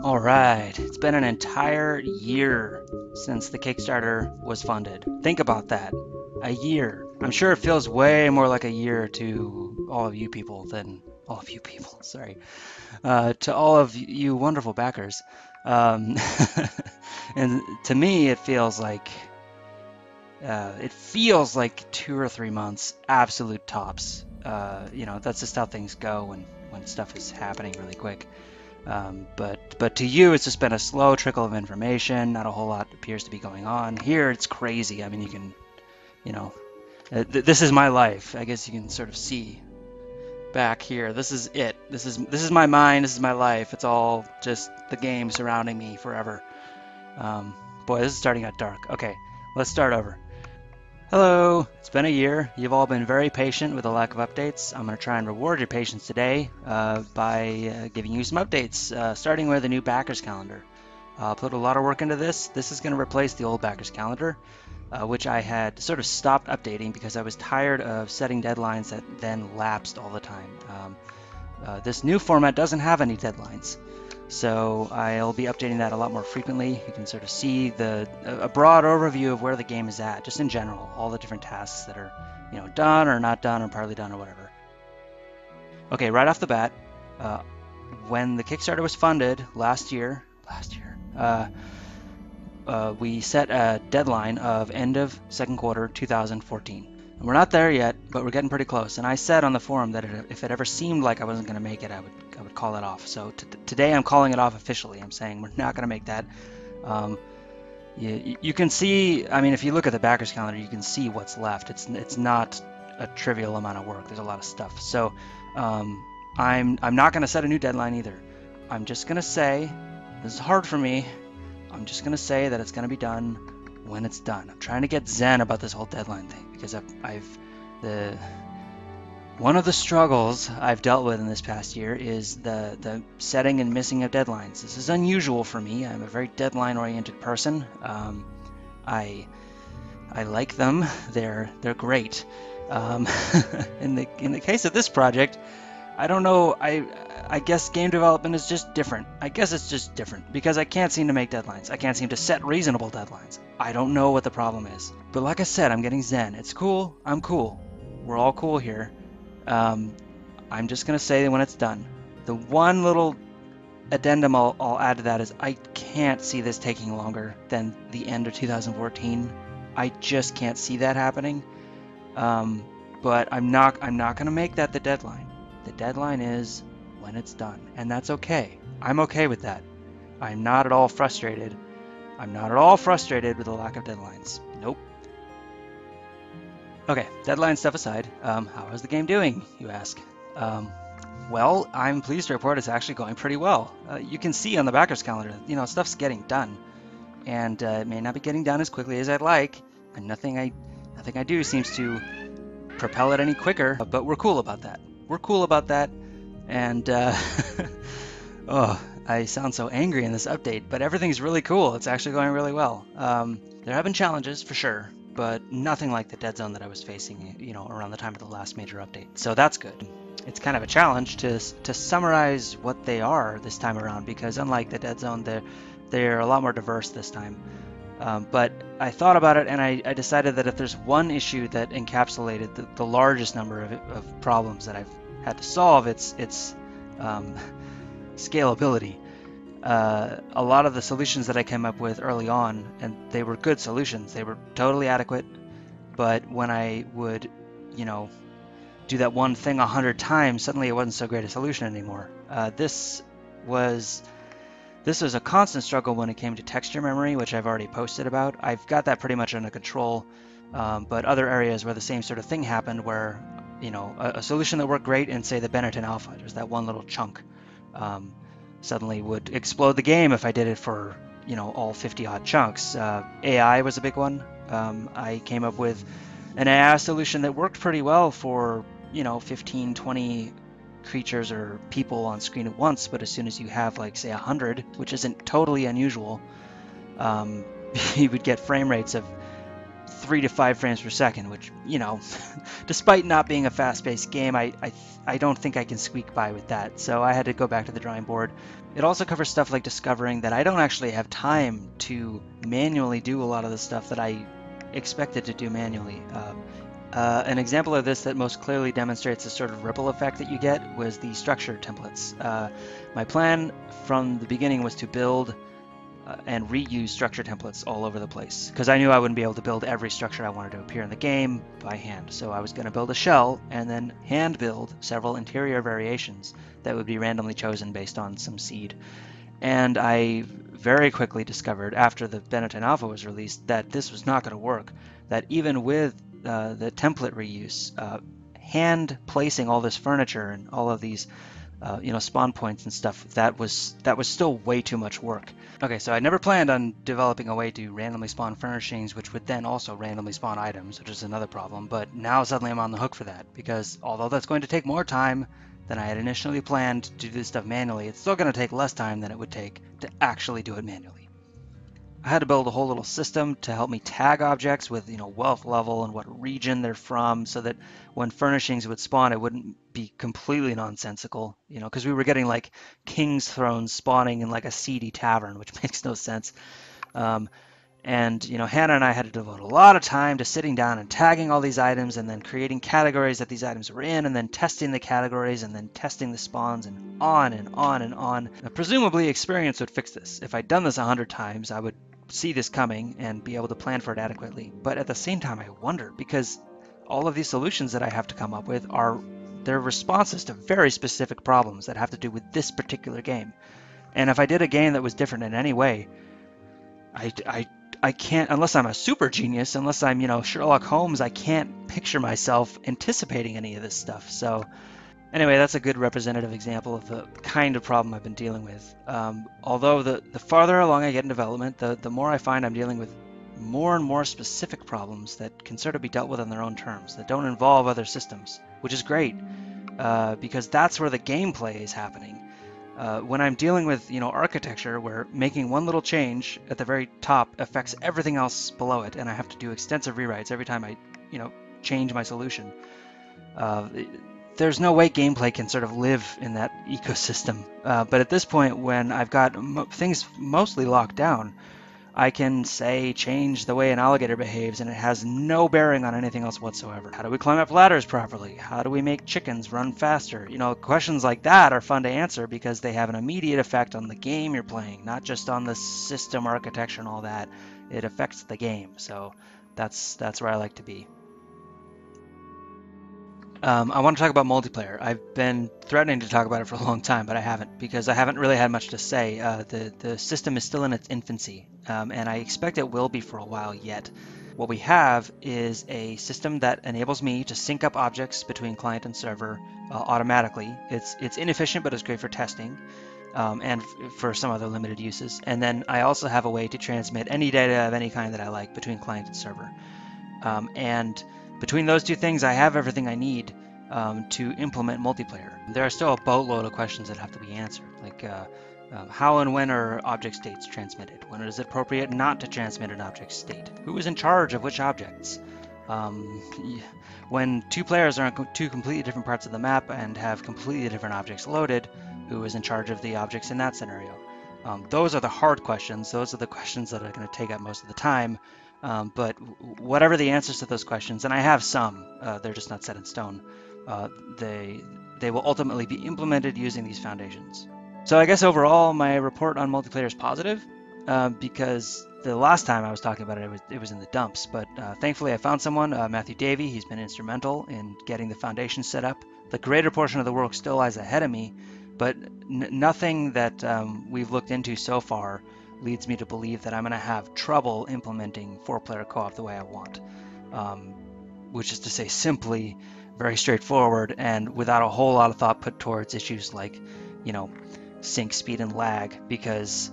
All right, it's been an entire year since the Kickstarter was funded. Think about that. A year. I'm sure it feels way more like a year to all of you people than all of you people, sorry. To all of you wonderful backers. Um, and to me, it feels like 2 or 3 months, absolute tops. That's just how things go when stuff is happening really quick. But to you, it's just been a slow trickle of information. Not a whole lot appears to be going on. Here, it's crazy. I mean, you know, this is my life. I guess you can sort of see back here. This is it. This is my mind. This is my life. It's all just the game surrounding me forever. Boy, this is starting out dark. Okay, let's start over. Hello, it's been a year. You've all been very patient with the lack of updates. I'm going to try and reward your patience today by giving you some updates, starting with a new backers calendar. I'll put a lot of work into this. This is going to replace the old backers calendar, which I had sort of stopped updating because I was tired of setting deadlines that then lapsed all the time. This new format doesn't have any deadlines. So I'll be updating that a lot more frequently. You can sort of see a broad overview of where the game is at, just in general, all the different tasks that are, done or not done or partly done or whatever. Okay, right off the bat, when the Kickstarter was funded last year, we set a deadline of end of second quarter 2014. And we're not there yet, but we're getting pretty close. And I said on the forum that if it ever seemed like I wasn't going to make it, I would call it off. So today I'm calling it off officially. I'm saying we're not going to make that. You can see, I mean, if you look at the backers calendar, you can see what's left. It's not a trivial amount of work. There's a lot of stuff. So I'm not going to set a new deadline either. I'm just going to say, this is hard for me. I'm just going to say that it's going to be done when it's done. I'm trying to get zen about this whole deadline thing because one of the struggles I've dealt with in this past year is the setting and missing of deadlines. This is unusual for me. I'm a very deadline-oriented person. I like them. They're great. In the case of this project, I don't know. I guess game development is just different. I guess it's just different because I can't seem to make deadlines. I can't seem to set reasonable deadlines. I don't know what the problem is. But like I said, I'm getting zen. It's cool. I'm cool. We're all cool here. I'm just going to say that when it's done. The one little addendum I'll add to that is I can't see this taking longer than the end of 2014. I just can't see that happening. But I'm not going to make that the deadline. The deadline is when it's done, and that's okay. I'm okay with that. I'm not at all frustrated. I'm not at all frustrated with the lack of deadlines. Nope. Okay, deadline stuff aside, how is the game doing, you ask? Well, I'm pleased to report it's actually going pretty well. You can see on the backers calendar, stuff's getting done, and it may not be getting done as quickly as I'd like, and nothing I do seems to propel it any quicker, but we're cool about that. We're cool about that, and oh, I sound so angry in this update, but everything's really cool. It's actually going really well. There have been challenges for sure, but nothing like the dead zone that I was facing, around the time of the last major update. So that's good. It's kind of a challenge to summarize what they are this time around, because unlike the dead zone, they're a lot more diverse this time. But I thought about it, and I decided that if there's one issue that encapsulated the largest number of problems that I've had to solve, it's scalability. A lot of the solutions that I came up with early on, and they were good solutions, they were totally adequate, but when I would, do that one thing 100 times, suddenly it wasn't so great a solution anymore. This was a constant struggle when it came to texture memory, which I've already posted about. I've got that pretty much under control, but other areas where the same sort of thing happened, where a solution that worked great in, say, the Benetton Alpha, there's that one little chunk, suddenly would explode the game if I did it for all 50 odd chunks. AI was a big one. I came up with an AI solution that worked pretty well for 15, 20 creatures or people on screen at once, but as soon as you have, like, say 100, which isn't totally unusual, you would get frame rates of 3 to 5 frames per second, which, you know, despite not being a fast-paced game, I don't think I can squeak by with that. So I had to go back to the drawing board. It also covers stuff like discovering that I don't actually have time to manually do a lot of the stuff that I expected to do manually. An example of this that most clearly demonstrates the sort of ripple effect that you get was the structure templates. My plan from the beginning was to build and reuse structure templates all over the place, because I knew I wouldn't be able to build every structure I wanted to appear in the game by hand. So I was going to build a shell and then hand build several interior variations that would be randomly chosen based on some seed. And I very quickly discovered after the Benetton Alpha was released that this was not going to work, that even with the template reuse, hand placing all this furniture and all of these spawn points and stuff, that was still way too much work. Okay, so I never planned on developing a way to randomly spawn furnishings, which would then also randomly spawn items, which is another problem. But now suddenly I'm on the hook for that, because although that's going to take more time than I had initially planned to do this stuff manually, it's still going to take less time than it would take to actually do it manually. I had to build a whole little system to help me tag objects with, wealth level and what region they're from, so that when furnishings would spawn, it wouldn't be completely nonsensical, because we were getting like king's thrones spawning in like a seedy tavern, which makes no sense. And Hannah and I had to devote a lot of time to sitting down and tagging all these items, and then creating categories that these items were in, and then testing the categories, and then testing the spawns, and on and on and on. Now, presumably experience would fix this. If I'd done this 100 times, I would see this coming and be able to plan for it adequately. But at the same time, I wonder, because all of these solutions that I have to come up with they're responses to very specific problems that have to do with this particular game. And if I did a game that was different in any way, I can't, unless I'm a super genius, unless I'm, Sherlock Holmes, I can't picture myself anticipating any of this stuff. So anyway, that's a good representative example of the kind of problem I've been dealing with. Although the farther along I get in development, the more I find I'm dealing with more and more specific problems that can sort of be dealt with on their own terms, that don't involve other systems, which is great, because that's where the gameplay is happening. When I'm dealing with, architecture, where making one little change at the very top affects everything else below it, and I have to do extensive rewrites every time I, change my solution, there's no way gameplay can sort of live in that ecosystem. But at this point, when I've got things mostly locked down, I can say change the way an alligator behaves, and it has no bearing on anything else whatsoever. How do we climb up ladders properly? How do we make chickens run faster? Questions like that are fun to answer because they have an immediate effect on the game you're playing, not just on the system architecture and all that. It affects the game, so that's where I like to be. I want to talk about multiplayer. I've been threatening to talk about it for a long time, but I haven't, because I haven't really had much to say. The system is still in its infancy, and I expect it will be for a while yet. What we have is a system that enables me to sync up objects between client and server automatically. It's inefficient, but it's great for testing, and for some other limited uses. And then I also have a way to transmit any data of any kind that I like between client and server. And between those two things, I have everything I need to implement multiplayer. There are still a boatload of questions that have to be answered, like how and when are object states transmitted? When is it appropriate not to transmit an object state? Who is in charge of which objects? When two players are on two completely different parts of the map and have completely different objects loaded, who is in charge of the objects in that scenario? Those are the hard questions. Those are the questions that are going to take up most of the time. But whatever the answers to those questions, and I have some, they're just not set in stone, they will ultimately be implemented using these foundations. So I guess overall my report on multiplayer is positive, because the last time I was talking about it was in the dumps. But thankfully I found someone, Matthew Davey. He's been instrumental in getting the foundation set up. The greater portion of the work still lies ahead of me, but nothing that we've looked into so far leads me to believe that I'm going to have trouble implementing 4-player co-op the way I want, which is to say simply very straightforward and without a whole lot of thought put towards issues like, sync speed and lag, because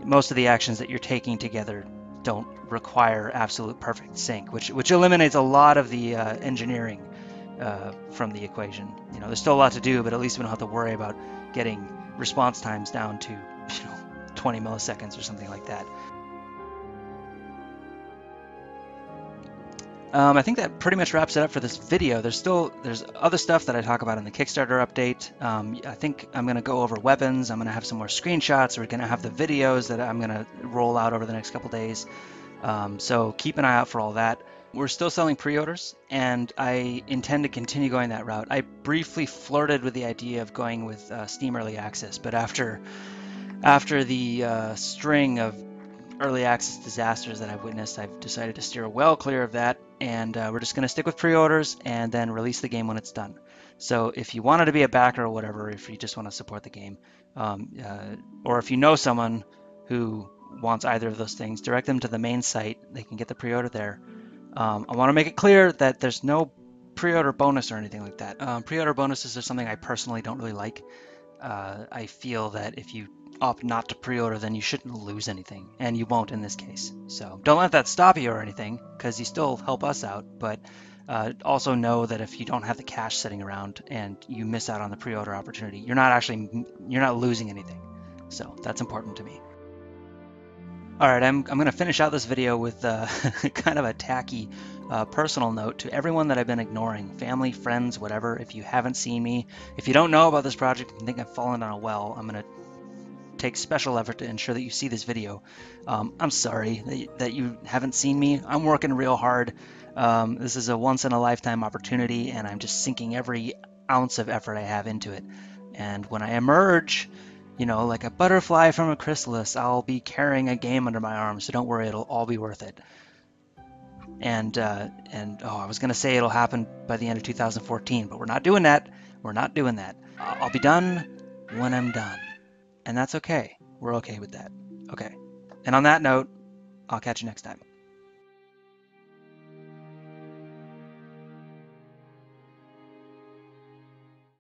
most of the actions that you're taking together don't require absolute perfect sync, which eliminates a lot of the engineering from the equation. There's still a lot to do, but at least we don't have to worry about getting response times down to 20 milliseconds or something like that. I think that pretty much wraps it up for this video. There's other stuff that I talk about in the Kickstarter update. I think I'm going to go over weapons. I'm going to have some more screenshots. We're going to have the videos that I'm going to roll out over the next couple days. So keep an eye out for all that. We're still selling pre-orders, and I intend to continue going that route. I briefly flirted with the idea of going with Steam Early Access, but after the string of early access disasters that I've witnessed, I've decided to steer well clear of that, and we're just going to stick with pre-orders and then release the game when it's done. So if you wanted to be a backer or whatever, if you just want to support the game, or if you know someone who wants either of those things, direct them to the main site. They can get the pre-order there. I want to make it clear that there's no pre-order bonus or anything like that. Pre-order bonuses are something I personally don't really like. I feel that if you opt not to pre-order, then you shouldn't lose anything, and you won't in this case. So don't let that stop you or anything, because you still help us out, but also know that if you don't have the cash sitting around and you miss out on the pre-order opportunity, you're not losing anything. So that's important to me. All right, I'm going to finish out this video with kind of a tacky personal note to everyone that I've been ignoring, family, friends, whatever. If you haven't seen me, if you don't know about this project and think I've fallen down a well, I'm going to take special effort to ensure that you see this video. I'm sorry that you haven't seen me. I'm working real hard. This is a once-in-a-lifetime opportunity, and I'm just sinking every ounce of effort I have into it. And when I emerge, you know, like a butterfly from a chrysalis, I'll be carrying a game under my arm, so don't worry, it'll all be worth it. And I was gonna say it'll happen by the end of 2014, but we're not doing that. We're not doing that. I'll be done when I'm done. And that's okay. We're okay with that. Okay. And on that note, I'll catch you next time.